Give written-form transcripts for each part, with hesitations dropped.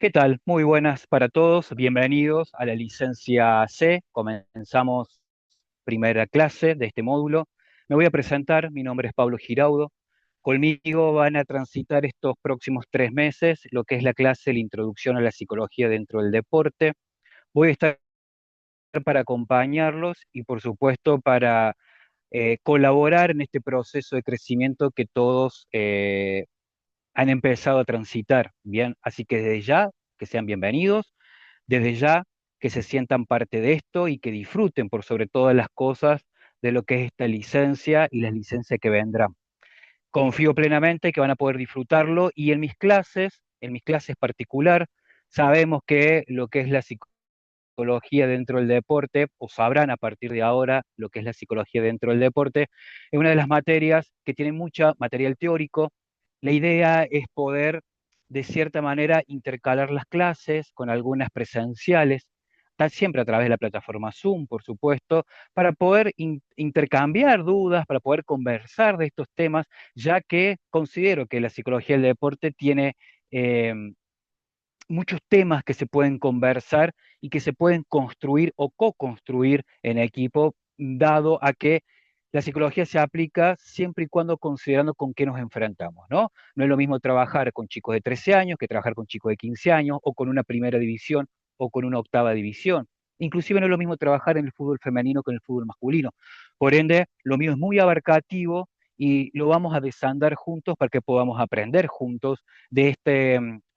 ¿Qué tal? Muy buenas para todos. Bienvenidos a la licencia C. Comenzamos primera clase de este módulo. Me voy a presentar. Mi nombre es Pablo Giraudo. Conmigo van a transitar estos próximos 3 meses lo que es la clase La Introducción a la Psicología dentro del Deporte. Voy a estar para acompañarlos y, por supuesto, para colaborar en este proceso de crecimiento que todos han empezado a transitar. Bien, así que desde ya, que sean bienvenidos. Desde ya que se sientan parte de esto y que disfruten por sobre todas las cosas de lo que es esta licencia y las licencias que vendrán. Confío plenamente que van a poder disfrutarlo y en mis clases particular, sabemos que lo que es la psicología dentro del deporte, o sabrán a partir de ahora lo que es la psicología dentro del deporte, es una de las materias que tiene mucha material teórico. La idea es poder, de cierta manera, intercalar las clases con algunas presenciales, está siempre a través de la plataforma Zoom, por supuesto, para poder intercambiar dudas, para poder conversar de estos temas, ya que considero que la psicología del deporte tiene eh, muchos temas que se pueden conversar y que se pueden construir o co-construir en equipo, dado a que la psicología se aplica siempre y cuando considerando con qué nos enfrentamos, ¿no? No es lo mismo trabajar con chicos de 13 años que trabajar con chicos de 15 años o con una primera división o con una octava división. Inclusive no es lo mismo trabajar en el fútbol femenino que en el fútbol masculino. Por ende, lo mío es muy abarcativo y lo vamos a desandar juntos para que podamos aprender juntos de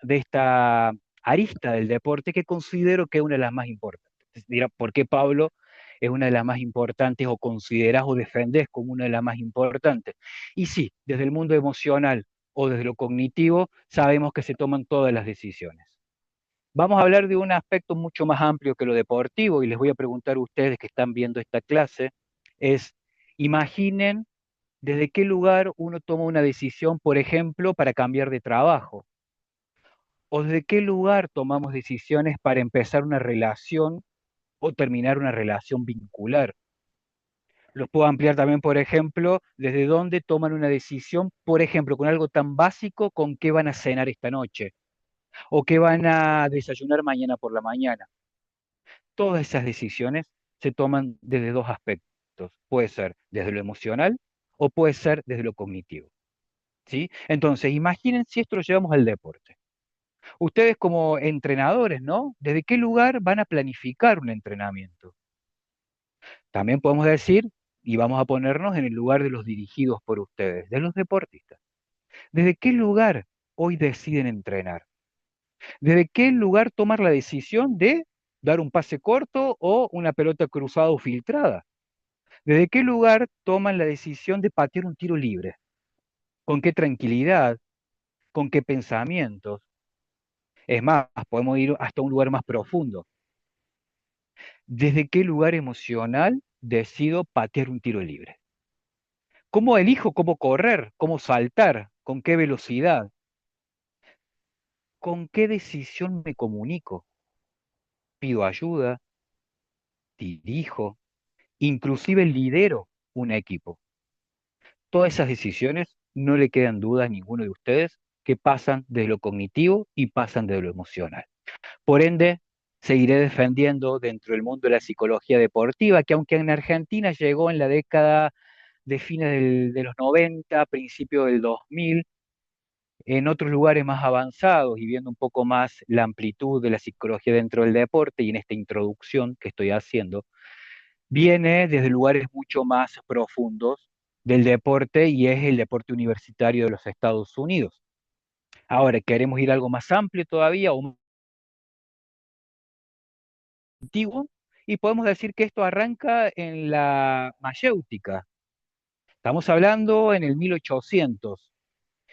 esta arista del deporte que considero que es una de las más importantes. Dirá, ¿por qué Pablo es una de las más importantes o considerás o defendés como una de las más importantes? Y sí, desde el mundo emocional o desde lo cognitivo sabemos que se toman todas las decisiones. Vamos a hablar de un aspecto mucho más amplio que lo deportivo y les voy a preguntar a ustedes que están viendo esta clase, es, imaginen desde qué lugar uno toma una decisión, por ejemplo, para cambiar de trabajo, o desde qué lugar tomamos decisiones para empezar una relación o terminar una relación vincular. Los puedo ampliar también, por ejemplo, desde dónde toman una decisión, por ejemplo, con algo tan básico con qué van a cenar esta noche o qué van a desayunar mañana por la mañana. Todas esas decisiones se toman desde dos aspectos. Puede ser desde lo emocional o puede ser desde lo cognitivo. ¿Sí? Entonces, imaginen si esto lo llevamos al deporte. Ustedes como entrenadores, ¿no? ¿Desde qué lugar van a planificar un entrenamiento? También podemos decir, y vamos a ponernos en el lugar de los dirigidos por ustedes, de los deportistas. ¿Desde qué lugar hoy deciden entrenar? ¿Desde qué lugar tomar la decisión de dar un pase corto o una pelota cruzada o filtrada? ¿Desde qué lugar toman la decisión de patear un tiro libre? ¿Con qué tranquilidad? ¿Con qué pensamientos? Es más, podemos ir hasta un lugar más profundo. ¿Desde qué lugar emocional decido patear un tiro libre? ¿Cómo elijo cómo correr, cómo saltar, con qué velocidad? ¿Con qué decisión me comunico? ¿Pido ayuda? ¿Dirijo? Inclusive lidero un equipo. Todas esas decisiones no le quedan dudas a ninguno de ustedes que pasan de lo cognitivo y pasan de lo emocional. Por ende, seguiré defendiendo dentro del mundo de la psicología deportiva, que aunque en Argentina llegó en la década de fines de los 90, principio del 2000, en otros lugares más avanzados y viendo un poco más la amplitud de la psicología dentro del deporte y en esta introducción que estoy haciendo, viene desde lugares mucho más profundos del deporte y es el deporte universitario de los Estados Unidos. Ahora, queremos ir a algo más amplio todavía o más antiguo y podemos decir que esto arranca en la mayéutica. Estamos hablando en el 1800.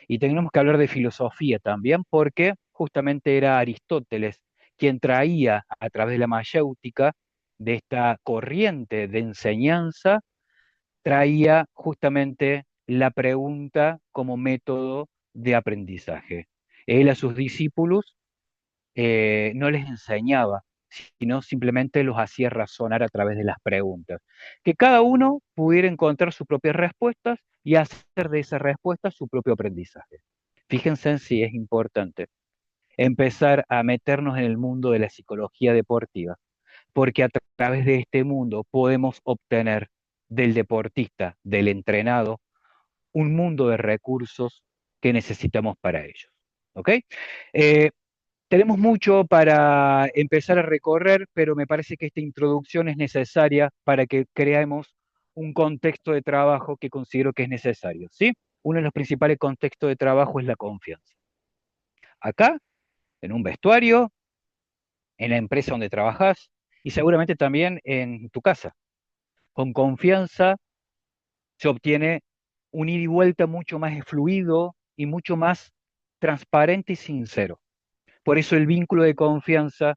Y tenemos que hablar de filosofía también, porque justamente era Aristóteles quien traía a través de la mayéutica, de esta corriente de enseñanza, traía justamente la pregunta como método de aprendizaje. Él a sus discípulos no les enseñaba, sino simplemente los hacía razonar a través de las preguntas. Que cada uno pudiera encontrar sus propias respuestas y hacer de esa respuesta su propio aprendizaje. Fíjense en si es importante. empezar a meternos en el mundo de la psicología deportiva, porque a través de este mundo podemos obtener del deportista, del entrenado, un mundo de recursos que necesitamos para ellos. ¿Ok? Eh, Tenemos mucho para empezar a recorrer, pero me parece que esta introducción es necesaria para que creemos un contexto de trabajo que considero que es necesario, ¿sí? Uno de los principales contextos de trabajo es la confianza. Acá, en un vestuario, en la empresa donde trabajas y seguramente también en tu casa. Con confianza se obtiene un ida y vuelta mucho más fluido y mucho más transparente y sincero. Por eso el vínculo de confianza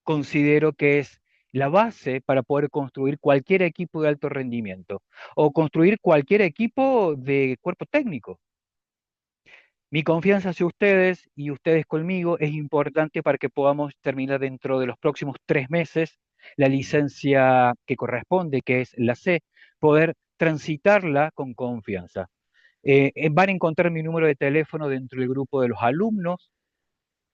considero que es la base para poder construir cualquier equipo de alto rendimiento o construir cualquier equipo de cuerpo técnico. Mi confianza hacia ustedes y ustedes conmigo es importante para que podamos terminar dentro de los próximos 3 meses la licencia que corresponde, que es la C, poder transitarla con confianza. Van a encontrar mi número de teléfono dentro del grupo de los alumnos.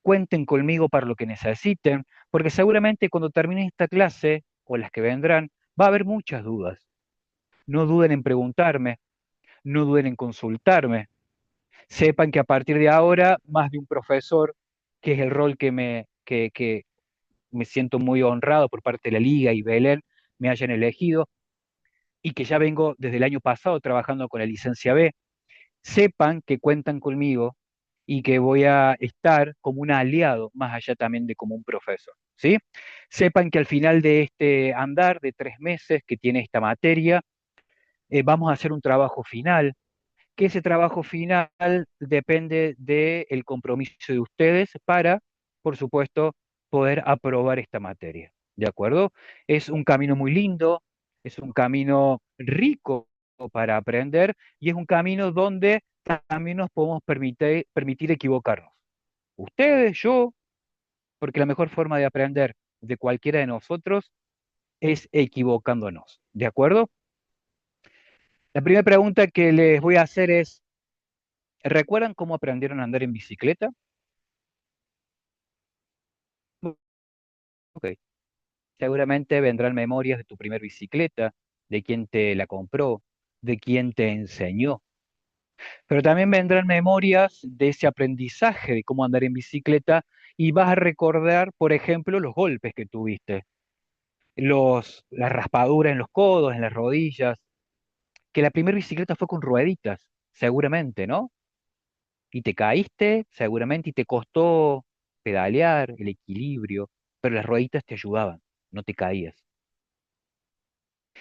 Cuenten conmigo para lo que necesiten, porque seguramente cuando termine esta clase o las que vendrán, va a haber muchas dudas. No duden en preguntarme, no duden en consultarme. Sepan que a partir de ahora, más de un profesor, que es el rol que me siento muy honrado por parte de la Liga y Belén, me hayan elegido, y que ya vengo desde el año pasado trabajando con la licencia B, sepan que cuentan conmigo y que voy a estar como un aliado, más allá también de como un profesor, ¿sí? Sepan que al final de este andar de 3 meses que tiene esta materia, vamos a hacer un trabajo final, que ese trabajo final depende del compromiso de ustedes para, por supuesto, poder aprobar esta materia. ¿De acuerdo? Es un camino muy lindo, es un camino rico para aprender y es un camino donde también nos podemos permitir equivocarnos. Ustedes, yo, porque la mejor forma de aprender de cualquiera de nosotros es equivocándonos. ¿De acuerdo? La primera pregunta que les voy a hacer es, ¿recuerdan cómo aprendieron a andar en bicicleta? Ok. Seguramente vendrán memorias de tu primer bicicleta, de quién te la compró, de quién te enseñó. Pero también vendrán memorias de ese aprendizaje de cómo andar en bicicleta y vas a recordar, por ejemplo, los golpes que tuviste, las raspaduras en los codos, en las rodillas, que la primera bicicleta fue con rueditas, seguramente, ¿no? Y te caíste, seguramente, y te costó pedalear, el equilibrio, pero las rueditas te ayudaban, no te caías.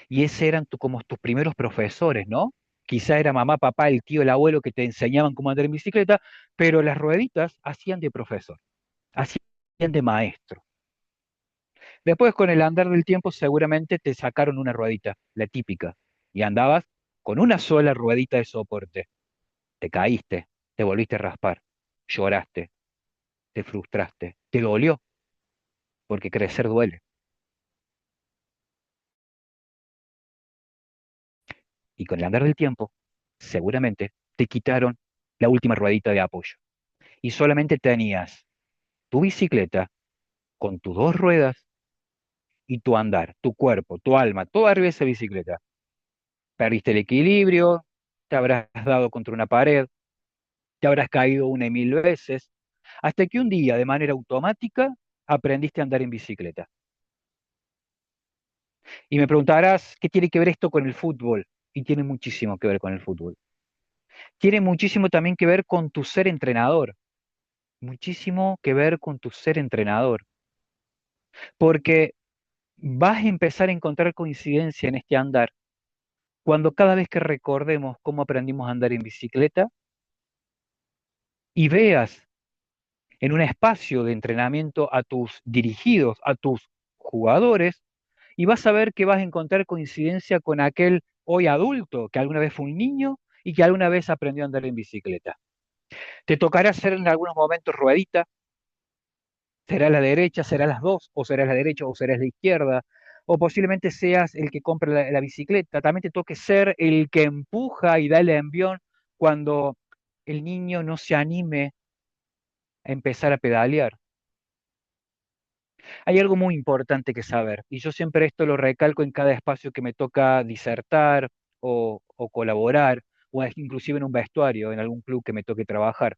Y ese eran como tus primeros profesores, ¿no? Quizá era mamá, papá, el tío, el abuelo que te enseñaban cómo andar en bicicleta, pero las rueditas hacían de profesor, hacían de maestro. Después, con el andar del tiempo, seguramente te sacaron una ruedita, la típica, y andabas con una sola ruedita de soporte. Te caíste, te volviste a raspar, lloraste, te frustraste, te dolió, porque crecer duele. Y con el andar del tiempo, seguramente te quitaron la última ruedita de apoyo. Y solamente tenías tu bicicleta con tus dos ruedas y tu andar, tu cuerpo, tu alma, todo arriba de esa bicicleta. Perdiste el equilibrio, te habrás dado contra una pared, te habrás caído una y mil veces, hasta que un día, de manera automática, aprendiste a andar en bicicleta. Y me preguntarás, ¿qué tiene que ver esto con el fútbol? Y tiene muchísimo que ver con el fútbol. Tiene muchísimo también que ver con tu ser entrenador, muchísimo que ver con tu ser entrenador, porque vas a empezar a encontrar coincidencia en este andar cuando cada vez que recordemos cómo aprendimos a andar en bicicleta y veas en un espacio de entrenamiento a tus dirigidos, a tus jugadores, y vas a ver que vas a encontrar coincidencia con aquel hoy adulto que alguna vez fue un niño y que alguna vez aprendió a andar en bicicleta. Te tocará hacer en algunos momentos ruedita, será la derecha, será las dos, o serás la derecha o serás la izquierda, o posiblemente seas el que compra la bicicleta, también te toque ser el que empuja y da el envión cuando el niño no se anime empezar a pedalear. Hay algo muy importante que saber, y yo siempre esto lo recalco en cada espacio que me toca disertar o colaborar, inclusive en un vestuario, en algún club que me toque trabajar,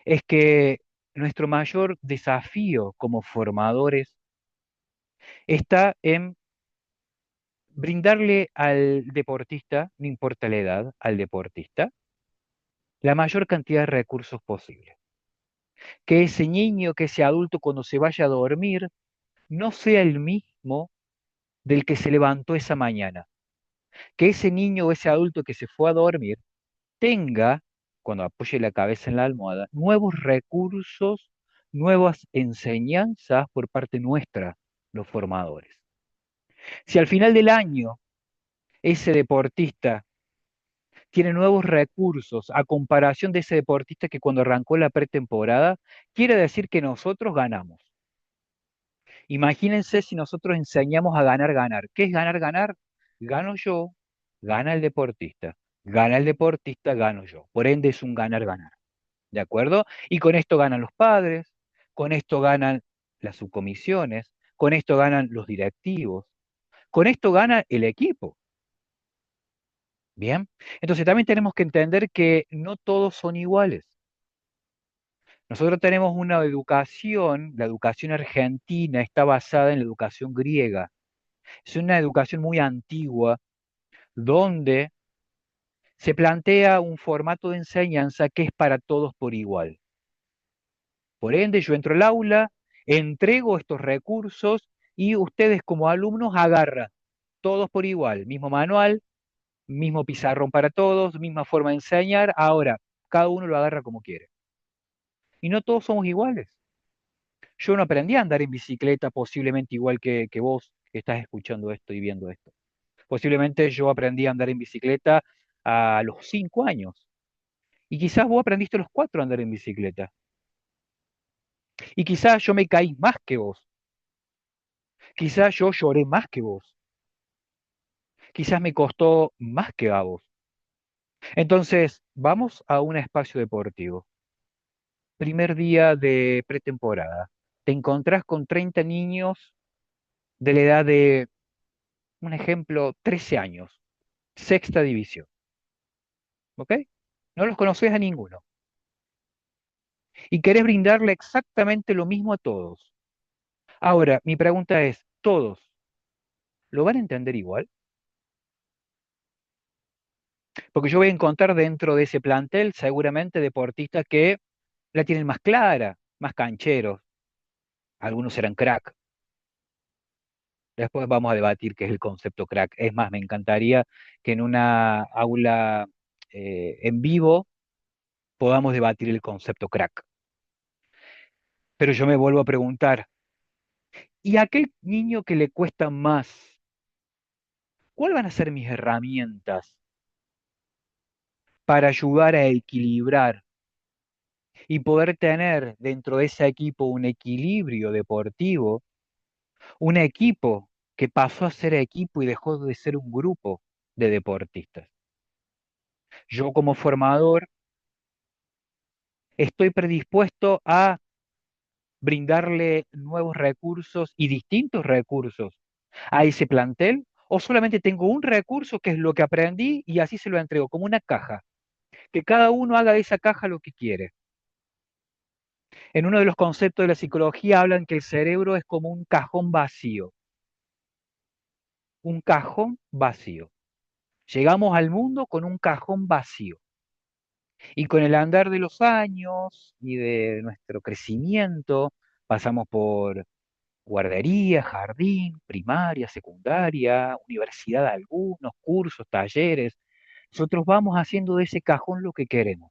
es que nuestro mayor desafío como formadores está en brindarle al deportista, no importa la edad, al deportista, la mayor cantidad de recursos posible. Que ese niño, que ese adulto cuando se vaya a dormir, no sea el mismo del que se levantó esa mañana. Que ese niño o ese adulto que se fue a dormir tenga, cuando apoye la cabeza en la almohada, nuevos recursos, nuevas enseñanzas por parte nuestra, los formadores. Si al final del año ese deportista tiene nuevos recursos a comparación de ese deportista que cuando arrancó la pretemporada, quiere decir que nosotros ganamos. Imagínense si nosotros enseñamos a ganar, ganar. ¿Qué es ganar, ganar? Gano yo, gana el deportista. Gana el deportista, gano yo. Por ende es un ganar, ganar. ¿De acuerdo? Y con esto ganan los padres, con esto ganan las subcomisiones, con esto ganan los directivos, con esto gana el equipo. Bien. Entonces también tenemos que entender que no todos son iguales. Nosotros tenemos una educación, la educación argentina está basada en la educación griega. Es una educación muy antigua donde se plantea un formato de enseñanza que es para todos por igual. Por ende, yo entro al aula, entrego estos recursos y ustedes como alumnos agarran todos por igual, mismo manual, mismo pizarrón para todos, misma forma de enseñar. Ahora, cada uno lo agarra como quiere. Y no todos somos iguales. Yo no aprendí a andar en bicicleta posiblemente igual que vos que estás escuchando esto y viendo esto. Posiblemente yo aprendí a andar en bicicleta a los 5 años. Y quizás vos aprendiste a los 4 a andar en bicicleta. Y quizás yo me caí más que vos. Quizás yo lloré más que vos. Quizás me costó más que a vos. Entonces, vamos a un espacio deportivo. Primer día de pretemporada. Te encontrás con 30 niños de la edad de, un ejemplo, 13 años. Sexta división. ¿Ok? No los conoces a ninguno. Y querés brindarle exactamente lo mismo a todos. Ahora, mi pregunta es, ¿todos lo van a entender igual? Porque yo voy a encontrar dentro de ese plantel seguramente deportistas que la tienen más clara, más cancheros. Algunos serán crack. Después vamos a debatir qué es el concepto crack. Es más, me encantaría que en una aula en vivo podamos debatir el concepto crack. Pero yo me vuelvo a preguntar, ¿y a aquel niño que le cuesta más? ¿Cuáles van a ser mis herramientas para ayudar a equilibrar y poder tener dentro de ese equipo un equilibrio deportivo, un equipo que pasó a ser equipo y dejó de ser un grupo de deportistas? Yo como formador estoy predispuesto a brindarle nuevos recursos y distintos recursos a ese plantel, o solamente tengo un recurso que es lo que aprendí y así se lo entrego como una caja, que cada uno haga de esa caja lo que quiere. En uno de los conceptos de la psicología hablan que el cerebro es como un cajón vacío. Llegamos al mundo con un cajón vacío y con el andar de los años y de nuestro crecimiento pasamos por guardería, jardín, primaria, secundaria, universidad, algunos cursos, talleres. Nosotros vamos haciendo de ese cajón lo que queremos.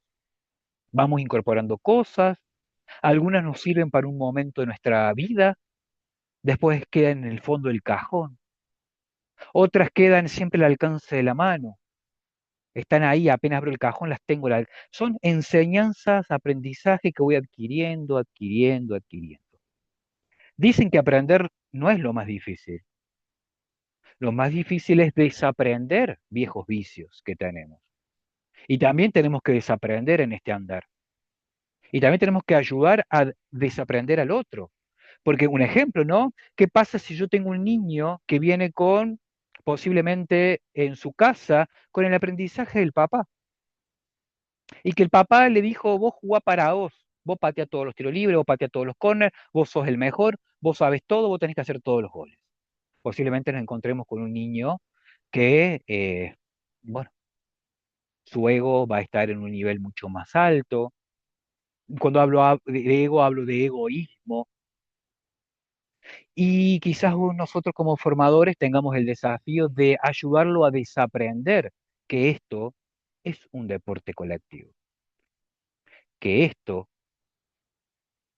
Vamos incorporando cosas, algunas nos sirven para un momento de nuestra vida, después quedan en el fondo del cajón. Otras quedan siempre al alcance de la mano. Están ahí, apenas abro el cajón, las tengo. Son enseñanzas, aprendizaje que voy adquiriendo, adquiriendo, adquiriendo. Dicen que aprender no es lo más difícil. Lo más difícil es desaprender viejos vicios que tenemos. Y también tenemos que desaprender en este andar. Y también tenemos que ayudar a desaprender al otro. Porque un ejemplo, ¿no? ¿Qué pasa si yo tengo un niño que viene con, posiblemente en su casa, con el aprendizaje del papá? Y que el papá le dijo, vos jugá para vos patea todos los tiros libres, vos patea todos los corners, vos sos el mejor, vos sabés todo, vos tenés que hacer todos los goles. Posiblemente nos encontremos con un niño que, bueno, su ego va a estar en un nivel mucho más alto. Cuando hablo de ego, hablo de egoísmo. Y quizás nosotros como formadores tengamos el desafío de ayudarlo a desaprender que esto es un deporte colectivo, que esto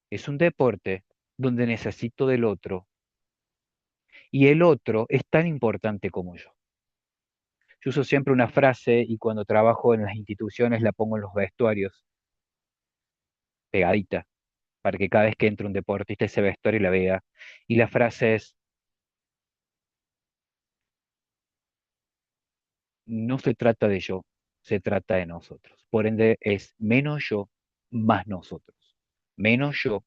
es un deporte donde necesito del otro y el otro es tan importante como yo. Yo uso siempre una frase y cuando trabajo en las instituciones la pongo en los vestuarios, pegadita, para que cada vez que entre un deportista ese vestuario la vea. Y la frase es, no se trata de yo, se trata de nosotros. Por ende es menos yo, más nosotros. Menos yo,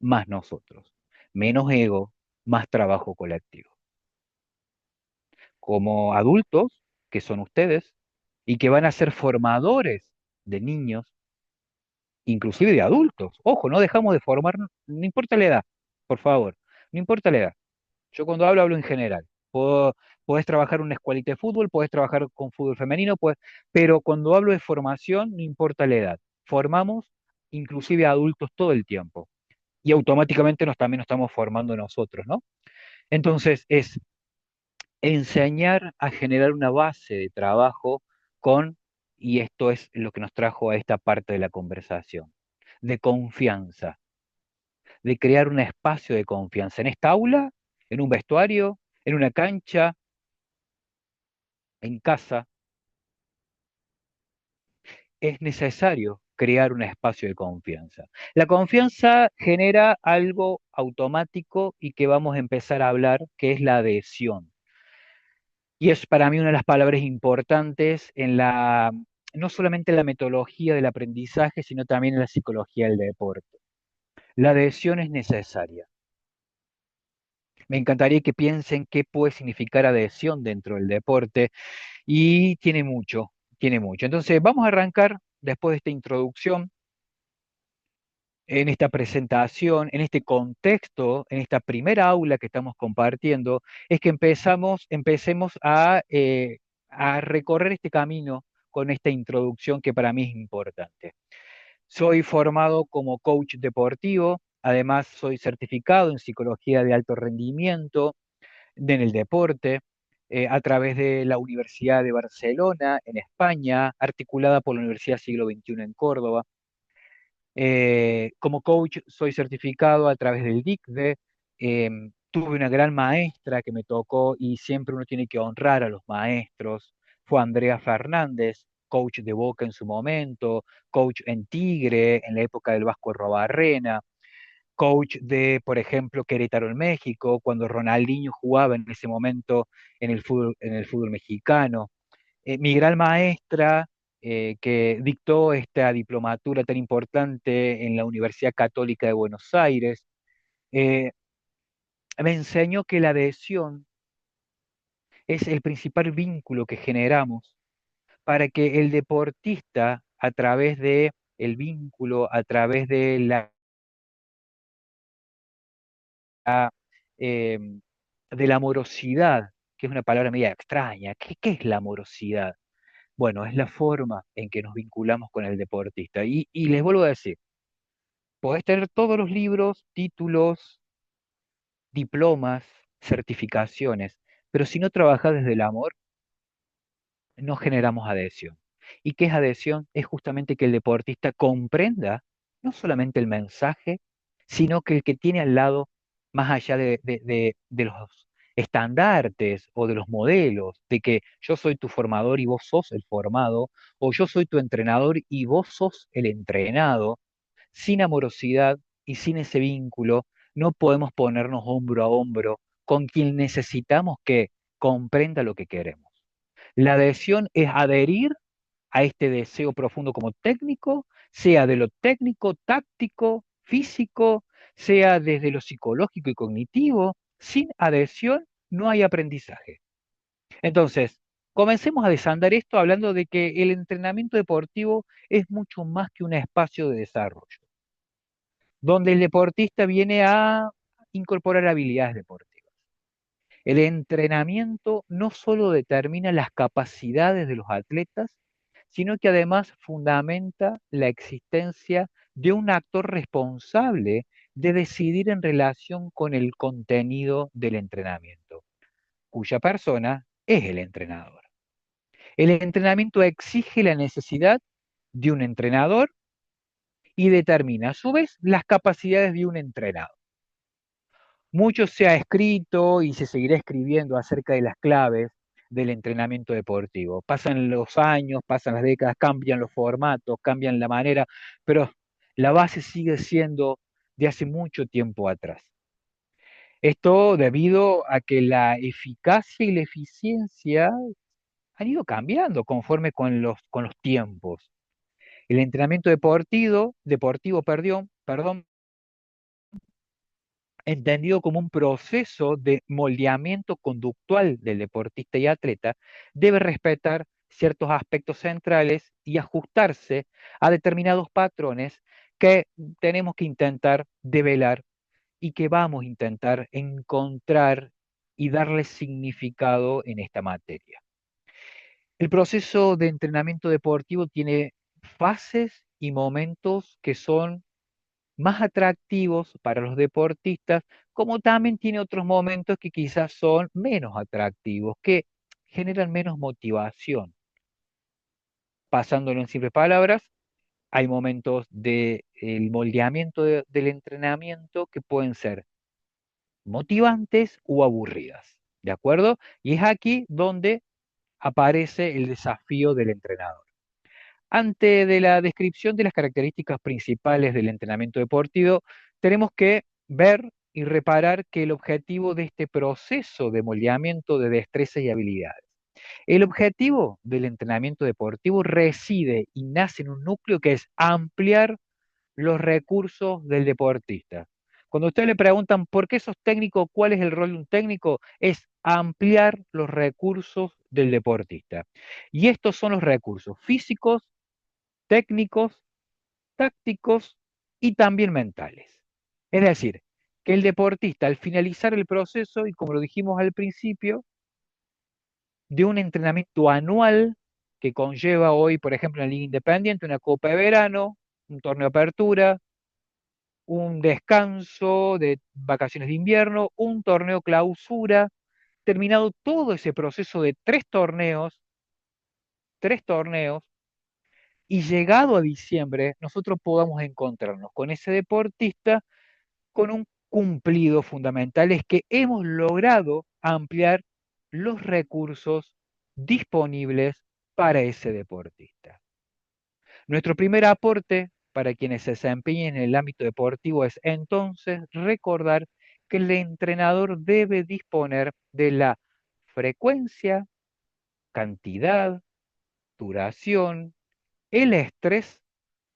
más nosotros. Menos ego, más trabajo colectivo. Como adultos, que son ustedes, y que van a ser formadores de niños, inclusive de adultos. Ojo, no dejamos de formar, no importa la edad, por favor, no importa la edad. Yo cuando hablo, hablo en general. Podés trabajar en una escuelita de fútbol, podés trabajar con fútbol femenino, pero cuando hablo de formación, no importa la edad. Formamos inclusive a adultos todo el tiempo. Y automáticamente también nos estamos formando nosotros, ¿no? Entonces, es enseñar a generar una base de trabajo con, y esto es lo que nos trajo a esta parte de la conversación, de confianza, de crear un espacio de confianza en esta aula, en un vestuario, en una cancha, en casa. Es necesario crear un espacio de confianza. La confianza genera algo automático y que vamos a empezar a hablar, que es la adhesión. Y es para mí una de las palabras importantes no solamente en la metodología del aprendizaje, sino también en la psicología del deporte. La adhesión es necesaria. Me encantaría que piensen qué puede significar adhesión dentro del deporte y tiene mucho, tiene mucho. Entonces, vamos a arrancar después de esta introducción, en esta presentación, en este contexto, en esta primera aula que estamos compartiendo, es que empecemos a recorrer este camino con esta introducción que para mí es importante. Soy formado como coach deportivo, además soy certificado en psicología de alto rendimiento en el deporte, a través de la Universidad de Barcelona, en España, articulada por la Universidad Siglo XXI en Córdoba. Como coach soy certificado a través del DICDE. Tuve una gran maestra que me tocó y siempre uno tiene que honrar a los maestros. Fue Andrea Fernández, coach de Boca en su momento, coach en Tigre en la época del Vasco Robarrena, coach de, por ejemplo, Querétaro en México, cuando Ronaldinho jugaba en ese momento en el fútbol mexicano. Mi gran maestra que dictó esta diplomatura tan importante en la Universidad Católica de Buenos Aires, eh, me enseñó que la adhesión es el principal vínculo que generamos para que el deportista, a través de el vínculo, a través de eh, de la amorosidad, que es una palabra media extraña. ¿Qué es la amorosidad? Bueno, es la forma en que nos vinculamos con el deportista. Y les vuelvo a decir, podés tener todos los libros, títulos, diplomas, certificaciones, pero si no trabajas desde el amor, no generamos adhesión. ¿Y qué es adhesión? Es justamente que el deportista comprenda no solamente el mensaje, sino que el que tiene al lado, más allá de los estandartes o de los modelos, de que yo soy tu formador y vos sos el formado, o yo soy tu entrenador y vos sos el entrenado, sin amorosidad y sin ese vínculo, no podemos ponernos hombro a hombro con quien necesitamos que comprenda lo que queremos. La adhesión es adherir a este deseo profundo como técnico sea de lo técnico, táctico, físico, sea desde lo psicológico y cognitivo. Sin adhesión no hay aprendizaje. Entonces, comencemos a desandar esto hablando de que el entrenamiento deportivo es mucho más que un espacio de desarrollo, donde el deportista viene a incorporar habilidades deportivas. El entrenamiento no solo determina las capacidades de los atletas, sino que además fundamenta la existencia de un actor responsable de decidir en relación con el contenido del entrenamiento, cuya persona es el entrenador. El entrenamiento exige la necesidad de un entrenador y determina a su vez las capacidades de un entrenador. Mucho se ha escrito y se seguirá escribiendo acerca de las claves del entrenamiento deportivo. Pasan los años, pasan las décadas, cambian los formatos, cambian la manera, pero la base sigue siendo de hace mucho tiempo atrás. Esto debido a que la eficacia y la eficiencia han ido cambiando conforme con los tiempos. El entrenamiento deportivo, perdón, entendido como un proceso de moldeamiento conductual del deportista y atleta, debe respetar ciertos aspectos centrales y ajustarse a determinados patrones que tenemos que intentar develar y que vamos a intentar encontrar y darle significado en esta materia. El proceso de entrenamiento deportivo tiene fases y momentos que son más atractivos para los deportistas, como también tiene otros momentos que quizás son menos atractivos, que generan menos motivación. Pasándolo en simples palabras, hay momentos del moldeamiento del entrenamiento que pueden ser motivantes o aburridas, ¿de acuerdo? Y es aquí donde aparece el desafío del entrenador. Ante de la descripción de las características principales del entrenamiento deportivo, tenemos que ver y reparar que el objetivo de este proceso de moldeamiento de destrezas y habilidades, el objetivo del entrenamiento deportivo reside y nace en un núcleo que es ampliar los recursos del deportista. Cuando a usted le preguntan por qué sos técnico, cuál es el rol de un técnico, es ampliar los recursos del deportista. Y estos son los recursos físicos, técnicos, tácticos y también mentales. Es decir, que el deportista al finalizar el proceso, y como lo dijimos al principio, de un entrenamiento anual que conlleva hoy, por ejemplo, en la Liga Independiente, una Copa de Verano, un torneo de apertura, un descanso de vacaciones de invierno, un torneo clausura, terminado todo ese proceso de tres torneos, y llegado a diciembre, nosotros podamos encontrarnos con ese deportista con un cumplido fundamental, es que hemos logrado ampliar los recursos disponibles para ese deportista. Nuestro primer aporte para quienes se desempeñen en el ámbito deportivo es entonces recordar que el entrenador debe disponer de la frecuencia, cantidad, duración, el estrés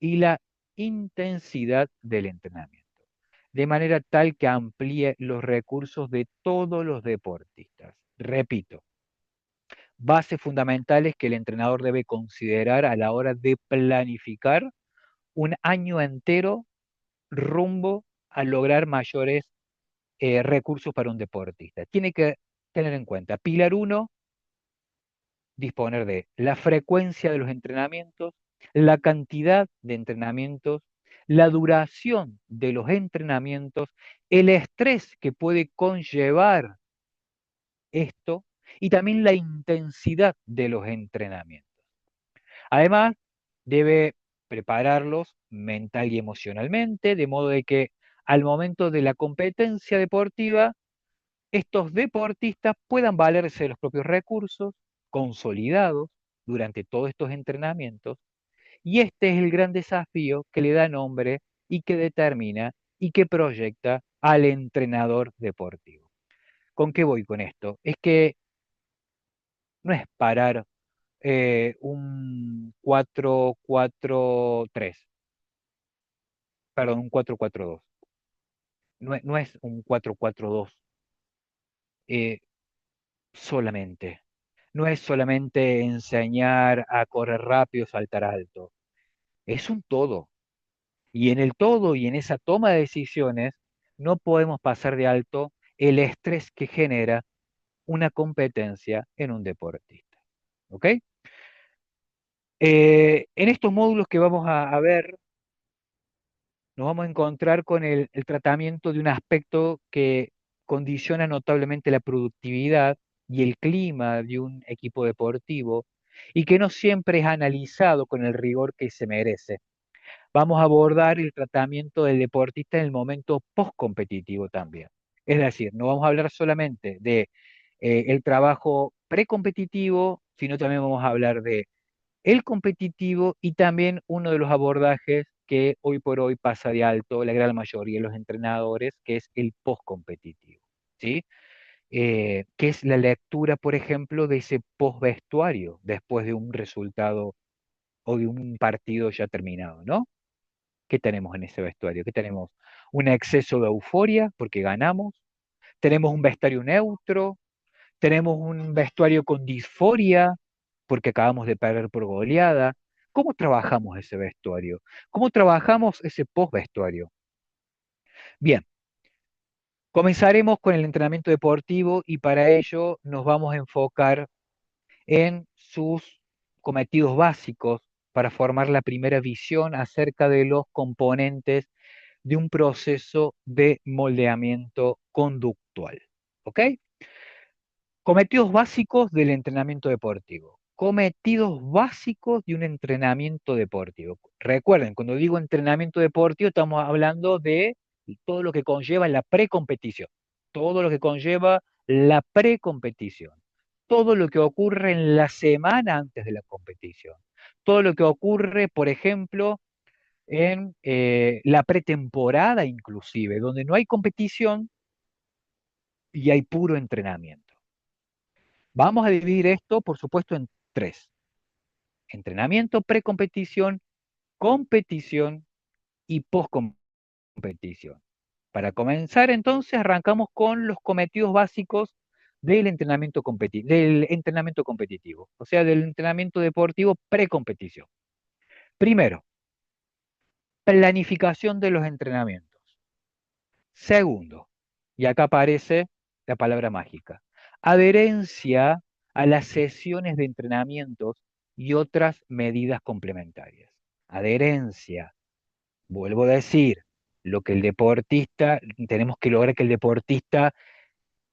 y la intensidad del entrenamiento, de manera tal que amplíe los recursos de todos los deportistas. Repito, bases fundamentales que el entrenador debe considerar a la hora de planificar un año entero rumbo a lograr mayores recursos para un deportista. Tiene que tener en cuenta, pilar uno, disponer de la frecuencia de los entrenamientos, la cantidad de entrenamientos, la duración de los entrenamientos, el estrés que puede conllevar esto y también la intensidad de los entrenamientos. Además, debe prepararlos mental y emocionalmente, de modo de que al momento de la competencia deportiva, estos deportistas puedan valerse de los propios recursos consolidados durante todos estos entrenamientos. Y este es el gran desafío que le da nombre y que determina y que proyecta al entrenador deportivo. ¿Con qué voy con esto? Es que no es parar un 4-4-3. perdón, un 4-4-2. No es un 4-4-2 eh, solamente. No es solamente enseñar a correr rápido, saltar alto. Es un todo. Y en el todo y en esa toma de decisiones no podemos pasar de alto el estrés que genera una competencia en un deportista. ¿Ok? En estos módulos que vamos a ver, nos vamos a encontrar con el tratamiento de un aspecto que condiciona notablemente la productividad y el clima de un equipo deportivo y que no siempre es analizado con el rigor que se merece. Vamos a abordar el tratamiento del deportista en el momento postcompetitivo también. Es decir, no vamos a hablar solamente de el trabajo precompetitivo, sino también vamos a hablar de el competitivo y también uno de los abordajes que hoy por hoy pasa de alto la gran mayoría de los entrenadores, que es el postcompetitivo, ¿sí? Que es la lectura, por ejemplo, de ese postvestuario después de un resultado o de un partido ya terminado, ¿no? ¿Qué tenemos en ese vestuario? ¿Qué tenemos? Un exceso de euforia porque ganamos, tenemos un vestuario neutro, tenemos un vestuario con disforia porque acabamos de perder por goleada. ¿Cómo trabajamos ese vestuario? ¿Cómo trabajamos ese post-vestuario? Bien, comenzaremos con el entrenamiento deportivo y para ello nos vamos a enfocar en sus cometidos básicos para formar la primera visión acerca de los componentes de un proceso de moldeamiento conductual. ¿Ok? Cometidos básicos del entrenamiento deportivo. Cometidos básicos de un entrenamiento deportivo. Recuerden, cuando digo entrenamiento deportivo, estamos hablando de todo lo que conlleva la precompetición, todo lo que conlleva la precompetición, todo lo que ocurre en la semana antes de la competición, todo lo que ocurre, por ejemplo, en la pretemporada inclusive, donde no hay competición y hay puro entrenamiento. Vamos a dividir esto, por supuesto, en tres. Entrenamiento, precompetición, competición y postcompetición. Para comenzar, entonces, arrancamos con los cometidos básicos del entrenamiento competitivo, o sea, del entrenamiento deportivo precompetición. Primero, planificación de los entrenamientos. Segundo, y acá aparece la palabra mágica, adherencia a las sesiones de entrenamientos y otras medidas complementarias. Adherencia, vuelvo a decir, lo que el deportista, tenemos que lograr que el deportista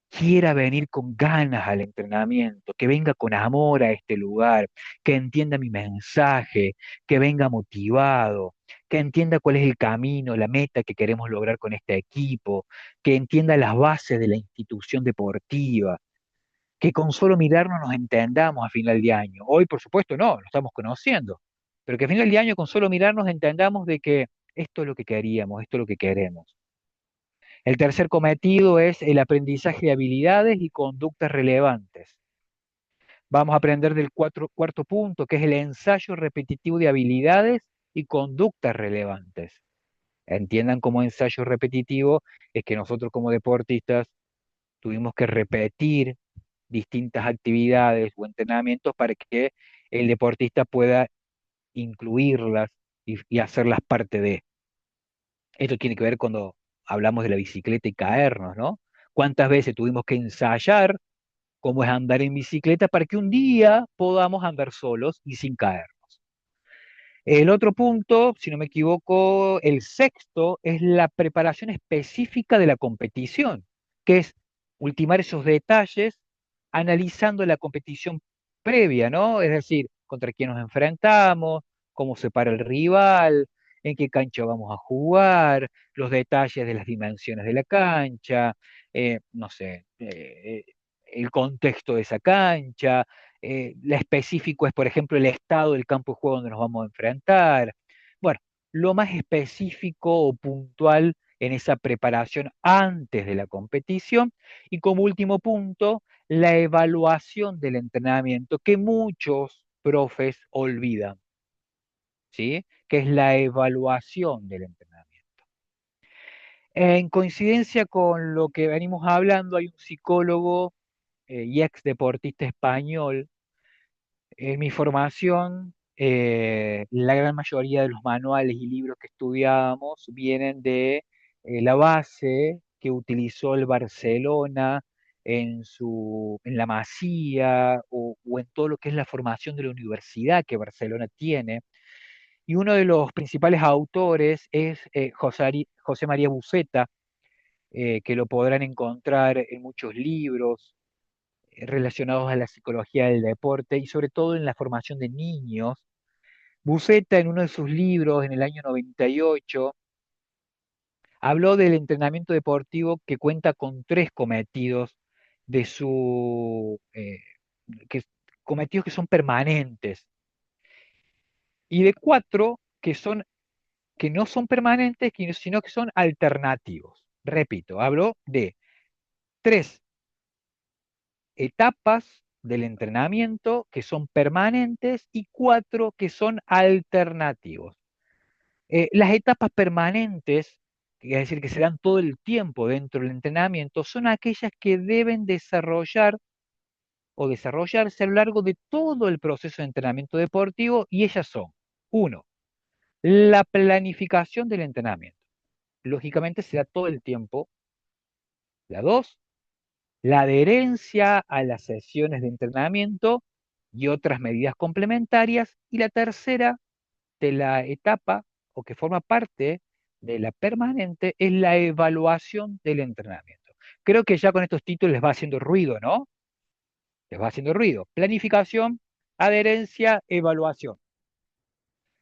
quiera venir con ganas al entrenamiento, que venga con amor a este lugar, que entienda mi mensaje, que venga motivado, que entienda cuál es el camino, la meta que queremos lograr con este equipo, que entienda las bases de la institución deportiva, que con solo mirarnos nos entendamos a final de año. Hoy, por supuesto, no, lo estamos conociendo, pero que a final de año con solo mirarnos entendamos de que esto es lo que queríamos, esto es lo que queremos. El tercer cometido es el aprendizaje de habilidades y conductas relevantes. Vamos a aprender del cuarto punto, que es el ensayo repetitivo de habilidades y conductas relevantes. Entiendan como ensayo repetitivo es que nosotros como deportistas tuvimos que repetir distintas actividades o entrenamientos para que el deportista pueda incluirlas y hacerlas parte de. Esto tiene que ver cuando hablamos de la bicicleta y caernos, ¿no? ¿Cuántas veces tuvimos que ensayar cómo es andar en bicicleta para que un día podamos andar solos y sin caernos? El otro punto, si no me equivoco, el sexto, es la preparación específica de la competición, que es ultimar esos detalles analizando la competición previa, ¿no? Es decir, contra quién nos enfrentamos, cómo se para el rival, en qué cancha vamos a jugar, los detalles de las dimensiones de la cancha, no sé, el contexto de esa cancha, la específico es, por ejemplo, el estado del campo de juego donde nos vamos a enfrentar. Bueno, lo más específico o puntual en esa preparación antes de la competición. Y como último punto, la evaluación del entrenamiento, que muchos profes olvidan, ¿sí? Que es la evaluación del entrenamiento. En coincidencia con lo que venimos hablando, hay un psicólogo y ex deportista español. En mi formación, la gran mayoría de los manuales y libros que estudiábamos vienen de la base que utilizó el Barcelona en la Masía o en todo lo que es la formación de la universidad que Barcelona tiene. Y uno de los principales autores es José María Buceta, que lo podrán encontrar en muchos libros relacionados a la psicología del deporte y sobre todo en la formación de niños. Buceta, en uno de sus libros, en el año 98, habló del entrenamiento deportivo que cuenta con tres cometidos de su, que, cometidos que son permanentes y de cuatro que no son permanentes, sino que son alternativos. Repito, habló de tres etapas del entrenamiento que son permanentes y cuatro que son alternativos. Las etapas permanentes, que es decir, que se dan todo el tiempo dentro del entrenamiento, son aquellas que deben desarrollar o desarrollarse a lo largo de todo el proceso de entrenamiento deportivo y ellas son, uno, la planificación del entrenamiento. Lógicamente se da todo el tiempo. La dos, la adherencia a las sesiones de entrenamiento y otras medidas complementarias. Y la tercera de la etapa o que forma parte de la permanente es la evaluación del entrenamiento. Creo que ya con estos títulos les va haciendo ruido, ¿no? Les va haciendo ruido. Planificación, adherencia, evaluación.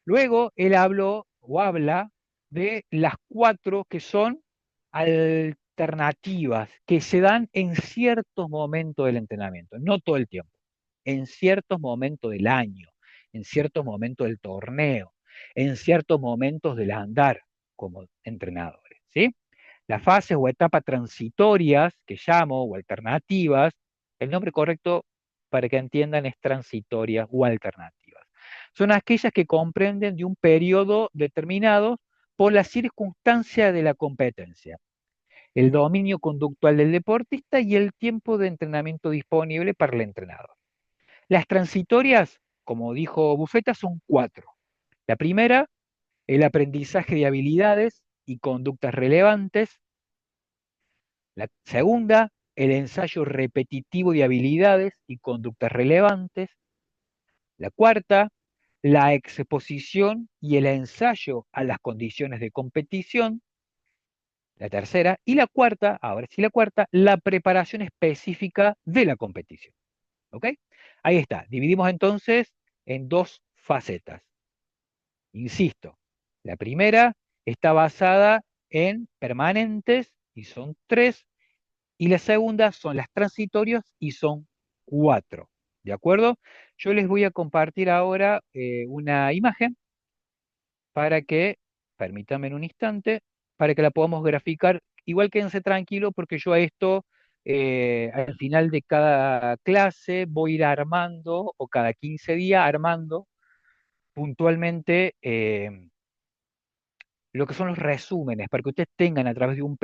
Luego él habló o habla de las cuatro que son alternativas, que se dan en ciertos momentos del entrenamiento, no todo el tiempo, en ciertos momentos del año, en ciertos momentos del torneo, en ciertos momentos del andar como entrenadores, ¿sí? Las fases o etapas transitorias, que llamo, o alternativas, el nombre correcto para que entiendan es transitorias o alternativas. Son aquellas que comprenden de un periodo determinado por la circunstancia de la competencia, el dominio conductual del deportista y el tiempo de entrenamiento disponible para el entrenador. Las transitorias, como dijo Bufeta, son cuatro. La primera, el aprendizaje de habilidades y conductas relevantes. La segunda, el ensayo repetitivo de habilidades y conductas relevantes. La cuarta, la exposición y el ensayo a las condiciones de competición. La tercera. Y la cuarta, ahora sí la cuarta, la preparación específica de la competición. ¿Ok? Ahí está. Dividimos entonces en dos facetas. Insisto, la primera está basada en permanentes y son tres, y la segunda son las transitorias y son cuatro. ¿De acuerdo? Yo les voy a compartir ahora una imagen para que, permítanme en un instante, para que la podamos graficar. Igual quédense tranquilo porque yo a esto, al final de cada clase, voy a ir armando, o cada 15 días armando puntualmente lo que son los resúmenes, para que ustedes tengan a través de un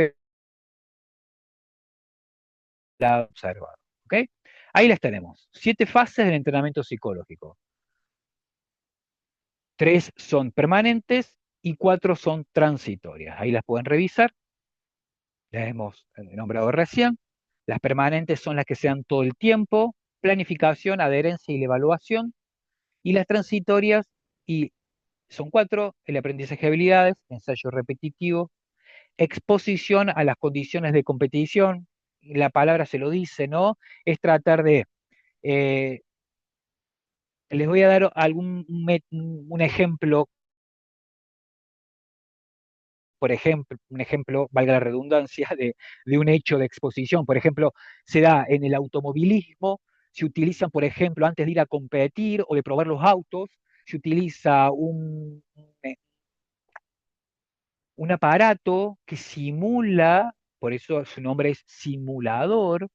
observado. ¿Ok? Ahí las tenemos. 7 fases del entrenamiento psicológico. 3 son permanentes y 4 son transitorias. Ahí las pueden revisar. Las hemos nombrado recién. Las permanentes son las que se dan todo el tiempo. Planificación, adherencia y la evaluación. Y las transitorias y son 4: el aprendizaje de habilidades, ensayo repetitivo, exposición a las condiciones de competición. La palabra se lo dice, ¿no? Es tratar de eh, les voy a dar un ejemplo, por ejemplo, un ejemplo, valga la redundancia, de un hecho de exposición. Por ejemplo, se da en el automovilismo, se utilizan, por ejemplo, antes de ir a competir o de probar los autos, se utiliza un aparato que simula, por eso su nombre es simulador,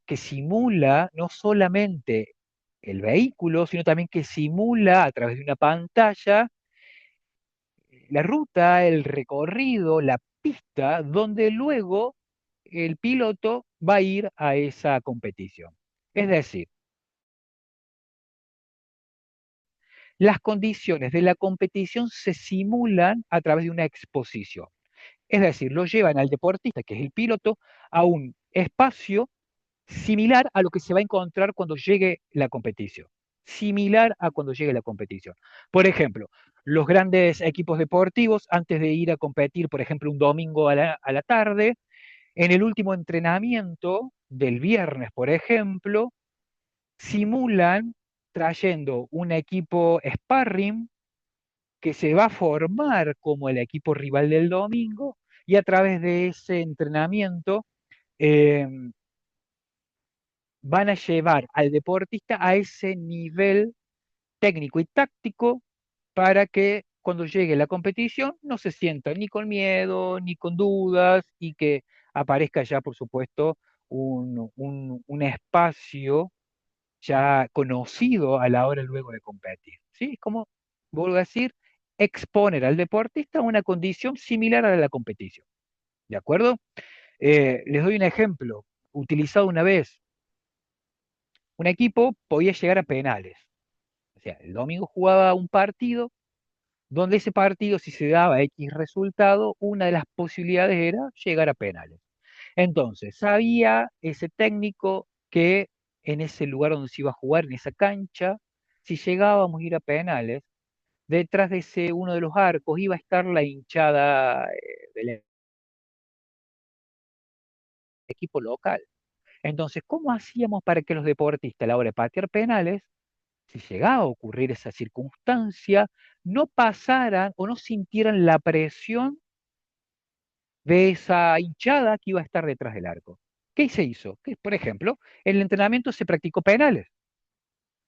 que simula no solamente el vehículo, sino también que simula a través de una pantalla la ruta, el recorrido, la pista, donde luego el piloto va a ir a esa competición. Es decir, las condiciones de la competición se simulan a través de una exposición. Es decir, lo llevan al deportista, que es el piloto, a un espacio similar a lo que se va a encontrar cuando llegue la competición. Similar a cuando llegue la competición. Por ejemplo, los grandes equipos deportivos, antes de ir a competir, por ejemplo, un domingo a la tarde, en el último entrenamiento del viernes, por ejemplo, simulan trayendo un equipo sparring que se va a formar como el equipo rival del domingo y a través de ese entrenamiento eh, van a llevar al deportista a ese nivel técnico y táctico para que cuando llegue la competición no se sienta ni con miedo ni con dudas y que aparezca ya, por supuesto, un espacio ya conocido a la hora luego de competir. ¿Sí? Es como, vuelvo a decir, exponer al deportista a una condición similar a la de la competición. ¿De acuerdo? Les doy un ejemplo, utilizado una vez. Un equipo podía llegar a penales. O sea, el domingo jugaba un partido donde ese partido, si se daba X resultado, una de las posibilidades era llegar a penales. Entonces, sabía ese técnico que en ese lugar donde se iba a jugar, en esa cancha, si llegábamos a ir a penales, detrás de ese uno de los arcos iba a estar la hinchada del equipo local. Entonces, ¿cómo hacíamos para que los deportistas a la hora de patear penales, si llegaba a ocurrir esa circunstancia, no pasaran o no sintieran la presión de esa hinchada que iba a estar detrás del arco? ¿Qué se hizo? Que, por ejemplo, en el entrenamiento se practicó penales,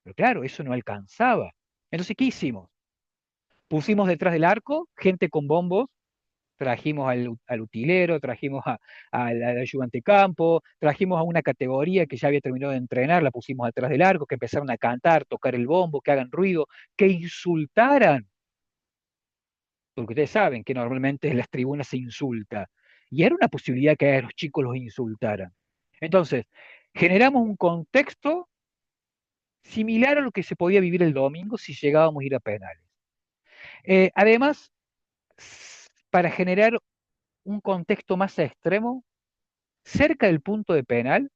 pero claro, eso no alcanzaba. Entonces, ¿qué hicimos? Pusimos detrás del arco gente con bombos, trajimos al utilero, trajimos al ayudante campo, trajimos a una categoría que ya había terminado de entrenar, la pusimos detrás del arco, que empezaron a cantar, tocar el bombo, que hagan ruido, que insultaran, porque ustedes saben que normalmente en las tribunas se insulta, y era una posibilidad que a los chicos los insultaran. Entonces, generamos un contexto similar a lo que se podía vivir el domingo si llegábamos a ir a penales. Además, para generar un contexto más extremo, cerca del punto de penal,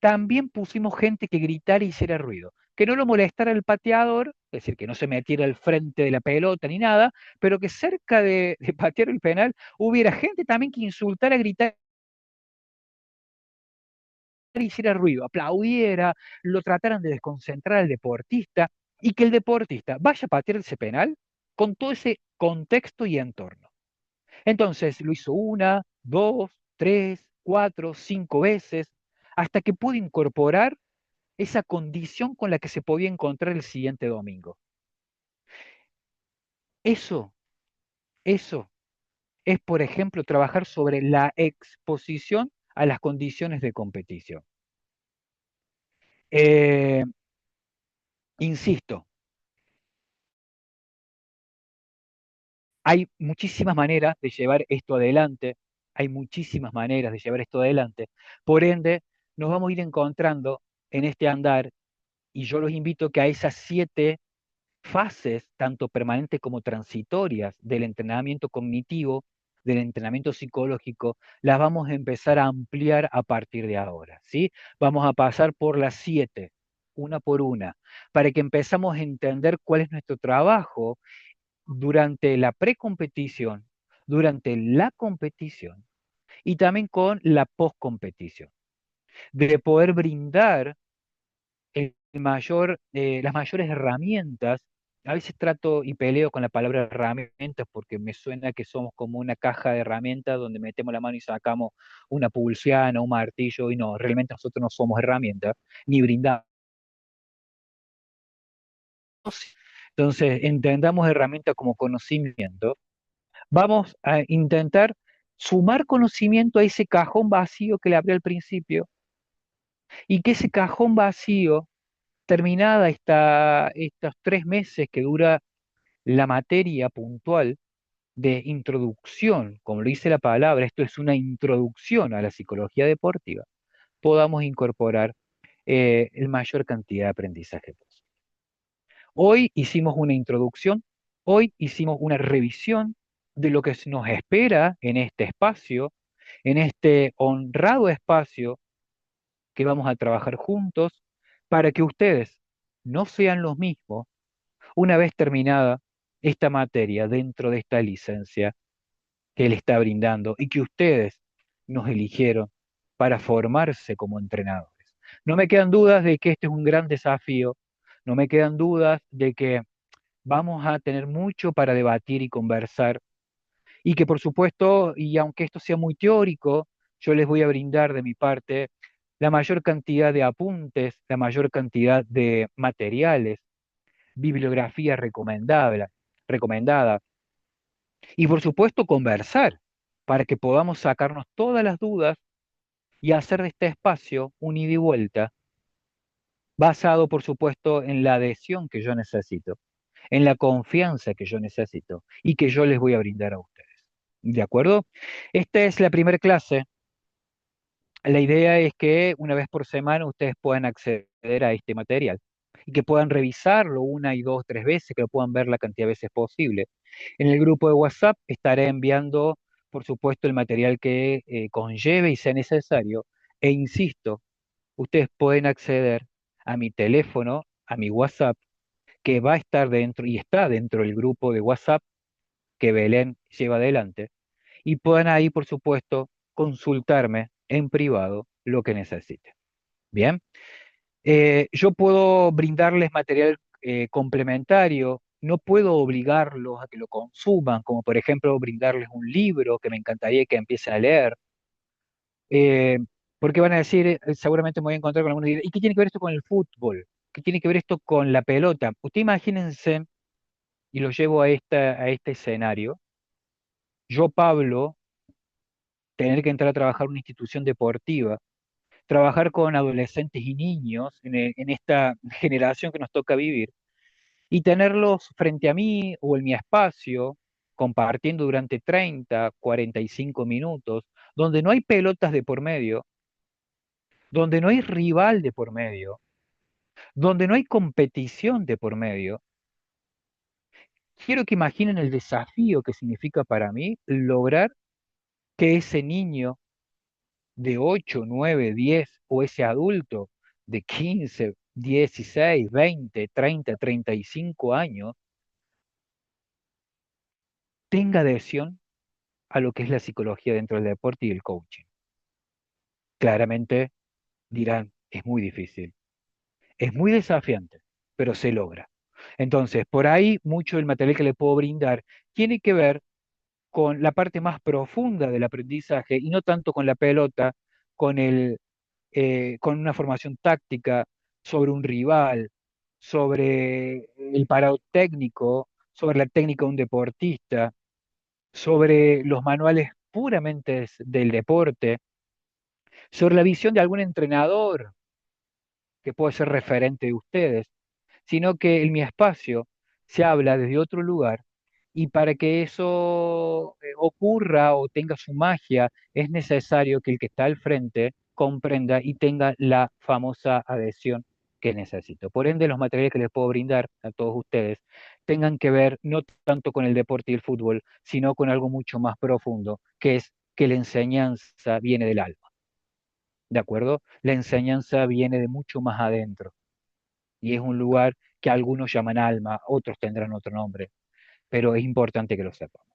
también pusimos gente que gritara y hiciera ruido, que no lo molestara el pateador, es decir, que no se metiera al frente de la pelota ni nada, pero que cerca de patear el penal hubiera gente también que insultara, gritara y hiciera ruido, aplaudiera, lo trataran de desconcentrar al deportista y que el deportista vaya a patear ese penal con todo ese contexto y entorno. Entonces lo hizo una, dos, tres, cuatro, cinco veces, hasta que pudo incorporar esa condición con la que se podía encontrar el siguiente domingo. Eso, eso es, por ejemplo, trabajar sobre la exposición a las condiciones de competición. Eh, Insisto, hay muchísimas maneras de llevar esto adelante, hay muchísimas maneras de llevar esto adelante. Por ende, nos vamos a ir encontrando en este andar y yo los invito a que a esas 7 fases, tanto permanentes como transitorias, del entrenamiento cognitivo, del entrenamiento psicológico, las vamos a empezar a ampliar a partir de ahora, ¿sí? Vamos a pasar por las 7, una por una, para que empezamos a entender cuál es nuestro trabajo durante la precompetición, durante la competición y también con la postcompetición, de poder brindar las mayores herramientas. A veces trato y peleo con la palabra herramientas porque me suena que somos como una caja de herramientas donde metemos la mano y sacamos una pulsiana, un martillo, y no, realmente nosotros no somos herramientas, ni brindamos. Entonces, entendamos herramientas como conocimiento. Vamos a intentar sumar conocimiento a ese cajón vacío que le abrí al principio y que ese cajón vacío terminada estos 3 meses que dura la materia puntual, de introducción, como lo dice la palabra, esto es una introducción a la psicología deportiva, podamos incorporar el mayor cantidad de aprendizaje posible. Hoy hicimos una introducción, hoy hicimos una revisión de lo que nos espera en este espacio, en este honrado espacio que vamos a trabajar juntos para que ustedes no sean los mismos una vez terminada esta materia dentro de esta licencia que Él está brindando y que ustedes nos eligieron para formarse como entrenadores. No me quedan dudas de que este es un gran desafío, no me quedan dudas de que vamos a tener mucho para debatir y conversar y que por supuesto, y aunque esto sea muy teórico, yo les voy a brindar de mi parte la mayor cantidad de apuntes, la mayor cantidad de materiales, bibliografía recomendada, y por supuesto conversar para que podamos sacarnos todas las dudas y hacer de este espacio un ida y vuelta basado por supuesto en la adhesión que yo necesito, en la confianza que yo necesito y que yo les voy a brindar a ustedes. ¿De acuerdo? Esta es la primera clase. La idea es que una vez por semana ustedes puedan acceder a este material y que puedan revisarlo una y dos, tres veces, que lo puedan ver la cantidad de veces posible. En el grupo de WhatsApp estaré enviando, por supuesto, el material que conlleve y sea necesario. E insisto, ustedes pueden acceder a mi teléfono, a mi WhatsApp, que va a estar dentro y está dentro del grupo de WhatsApp que Belén lleva adelante y puedan ahí, por supuesto, consultarme en privado lo que necesiten. Bien, yo puedo brindarles material complementario, no puedo obligarlos a que lo consuman, como por ejemplo brindarles un libro que me encantaría que empiecen a leer, eh, porque van a decir, seguramente me voy a encontrar con algunos y dirán, ¿y qué tiene que ver esto con el fútbol? ¿Qué tiene que ver esto con la pelota? Usted imagínense, y lo llevo a este escenario, yo, Pablo, tener que entrar a trabajar en una institución deportiva, trabajar con adolescentes y niños en esta generación que nos toca vivir y tenerlos frente a mí o en mi espacio, compartiendo durante 30, 45 minutos, donde no hay pelotas de por medio, donde no hay rival de por medio, donde no hay competición de por medio. Quiero que imaginen el desafío que significa para mí lograr que ese niño de 8, 9, 10 o ese adulto de 15, 16, 20, 30, 35 años tenga adhesión a lo que es la psicología dentro del deporte y el coaching. Claramente dirán, es muy difícil, es muy desafiante, pero se logra. Entonces, por ahí mucho del material que le puedo brindar tiene que ver con la parte más profunda del aprendizaje y no tanto con la pelota, con con una formación táctica sobre un rival, sobre el parado técnico, sobre la técnica de un deportista, sobre los manuales puramente del deporte, sobre la visión de algún entrenador que puede ser referente de ustedes, sino que en mi espacio se habla desde otro lugar y para que eso ocurra o tenga su magia es necesario que el que está al frente comprenda y tenga la famosa adhesión que necesito. Por ende, los materiales que les puedo brindar a todos ustedes tengan que ver no tanto con el deporte y el fútbol, sino con algo mucho más profundo, que es que la enseñanza viene del alma, ¿de acuerdo? La enseñanza viene de mucho más adentro y es un lugar que algunos llaman alma, otros tendrán otro nombre, pero es importante que lo sepamos.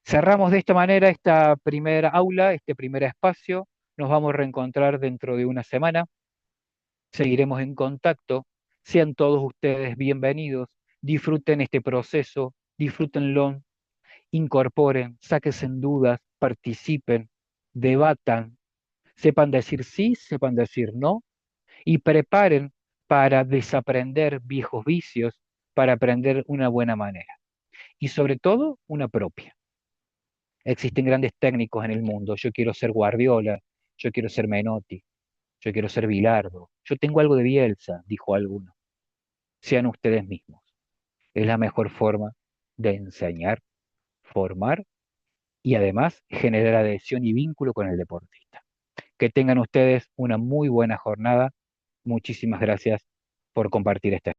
Cerramos de esta manera esta primera aula, este primer espacio. Nos vamos a reencontrar dentro de una semana. Seguiremos en contacto. Sean todos ustedes bienvenidos. Disfruten este proceso, disfrútenlo, incorporen, sáquense en dudas, participen, debatan, sepan decir sí, sepan decir no y preparen para desaprender viejos vicios, para aprender una buena manera y sobre todo una propia. Existen grandes técnicos en el mundo. Yo quiero ser Guardiola, yo quiero ser Menotti, yo quiero ser Bilardo. Yo tengo algo de Bielsa, dijo alguno. Sean ustedes mismos. Es la mejor forma de enseñar formar y además generar adhesión y vínculo con el deportista. Que tengan ustedes una muy buena jornada. Muchísimas gracias por compartir esta